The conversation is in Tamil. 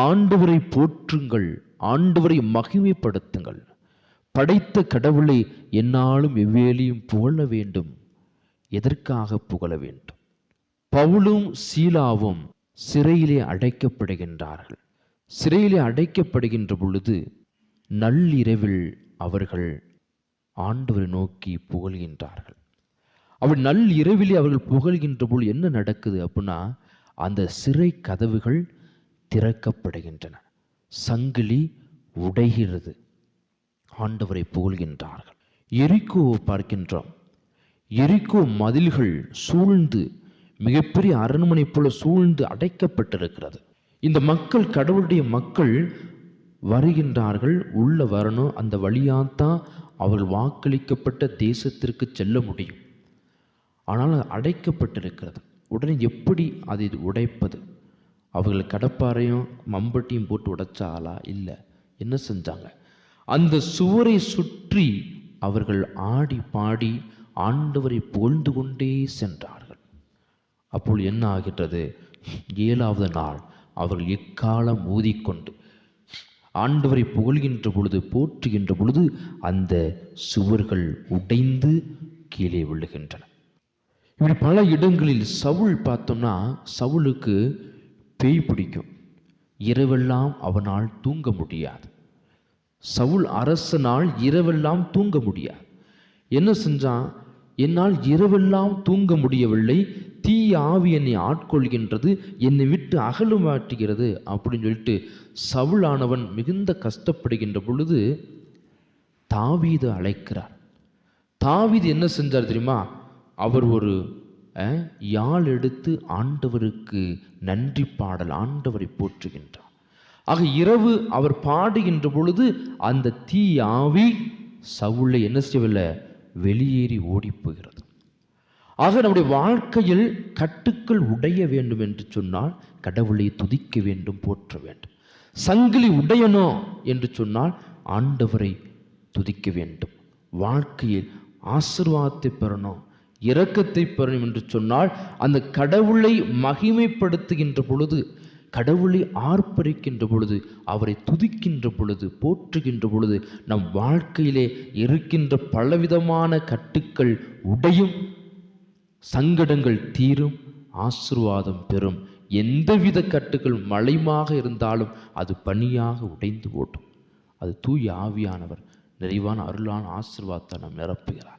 ஆண்டவரை போற்றுங்கள், ஆண்டவரை மகிமைப்படுத்துங்கள். படைத்த கடவுளை என்னாலும் எவ்வேளையும் புகழ வேண்டும். எதற்காக புகழ வேண்டும்? பவுலும் சீலாவும் சிறையிலே அடைக்கப்படுகின்றார்கள். சிறையிலே அடைக்கப்படுகின்ற பொழுது நள்ளிரவில் அவர்கள் ஆண்டவரை நோக்கி புகழ்கின்றார்கள். அவர் நள்ளிரவிலே அவர்கள் புகழ்கின்ற பொழுது என்ன நடக்குது அப்படின்னா, அந்த சிறை கதவுகள் திறக்கப்படுகின்றன, சங்கிலி உடைகிறது. ஆண்டவரை புகழ்கின்றார்கள். எரிகோவை பார்க்கின்றோம். எரிகோ மதில்கள் சூழ்ந்து மிகப்பெரிய அரண்மனை போல சூழ்ந்து அடைக்கப்பட்டிருக்கிறது. இந்த மக்கள், கடவுளுடைய மக்கள் வருகின்றார்கள், உள்ள வரணும். அந்த வழியாத்தான் அவர்கள் வாக்களிக்கப்பட்ட தேசத்திற்கு செல்ல முடியும். ஆனால் அடைக்கப்பட்டிருக்கிறது. உடனே எப்படி அதை உடைப்பது? அவர்கள் கடப்பாரையும் மம்பட்டியும் போட்டு உடைச்சாலா? இல்லை. என்ன செஞ்சாங்க? அந்த சுவரை சுற்றி அவர்கள் ஆடி பாடி ஆண்டவரை புகழ்ந்து கொண்டே சென்றார்கள். அப்போது என்ன ஆகின்றது? 7வது நாள் அவர்கள் எக்காலம் ஊதிக்கொண்டு ஆண்டவரை புகழ்கின்ற பொழுது, போற்றுகின்ற பொழுது அந்த சுவர்கள் உடைந்து கீழே விழுகின்றன. இப்படி பல இடங்களில் சவுல் பார்த்தோம்னா, சவுலுக்கு பேய் பிடிக்கும். இரவெல்லாம் அவனால் தூங்க முடியாது. சவுல் அரசனால் இரவெல்லாம் தூங்க முடியாது. என்ன செஞ்சான்? என்னால் இரவெல்லாம் தூங்க முடியவில்லை, தீய ஆவி என்னை ஆட்கொள்கின்றது, என்னை விட்டு அகலுமாற்றுகிறது அப்படின்னு சொல்லிட்டு சவுலானவன் மிகுந்த கஷ்டப்படுகின்ற பொழுது தாவீது அழைக்கிறார். தாவீது என்ன செஞ்சார் தெரியுமா? அவர் ஒரு யாழ் எடுத்து ஆண்டவருக்கு நன்றி பாடல், ஆண்டவரை போற்றுகின்றார். ஆக இரவு அவர் பாடுகின்ற பொழுது அந்த தீ ஆவி சவுலை என்ன செய்யவில்லை? வெளியேறி ஓடி போகிறது. ஆக நம்முடைய வாழ்க்கையில் கட்டுக்கள் உடைய வேண்டும் என்று சொன்னால் கடவுளை துதிக்க வேண்டும், போற்ற வேண்டும். சங்கிலி உடையணும் என்று சொன்னால் ஆண்டவரை துதிக்க வேண்டும். வாழ்க்கையில் ஆசீர்வாதத்தை பெறணும், இரக்கத்தை பெறணும் என்று சொன்னால் அந்த கடவுளை மகிமைப்படுத்துகின்ற பொழுது, கடவுளை ஆர்ப்பரிக்கின்ற பொழுது, அவரை துதிக்கின்ற பொழுது, போற்றுகின்ற பொழுது நம் வாழ்க்கையிலே இருக்கின்ற பலவிதமான கட்டுக்கள் உடையும், சங்கடங்கள் தீரும், ஆசீர்வாதம் பெறும். எந்தவித கட்டுக்கள் மலைமாக இருந்தாலும் அது பனியாக உடைந்து ஓடும். அது தூய ஆவியானவர் நிறைவான அருளான ஆசீர்வாதத்தை நாம் நிரப்புகிறார்.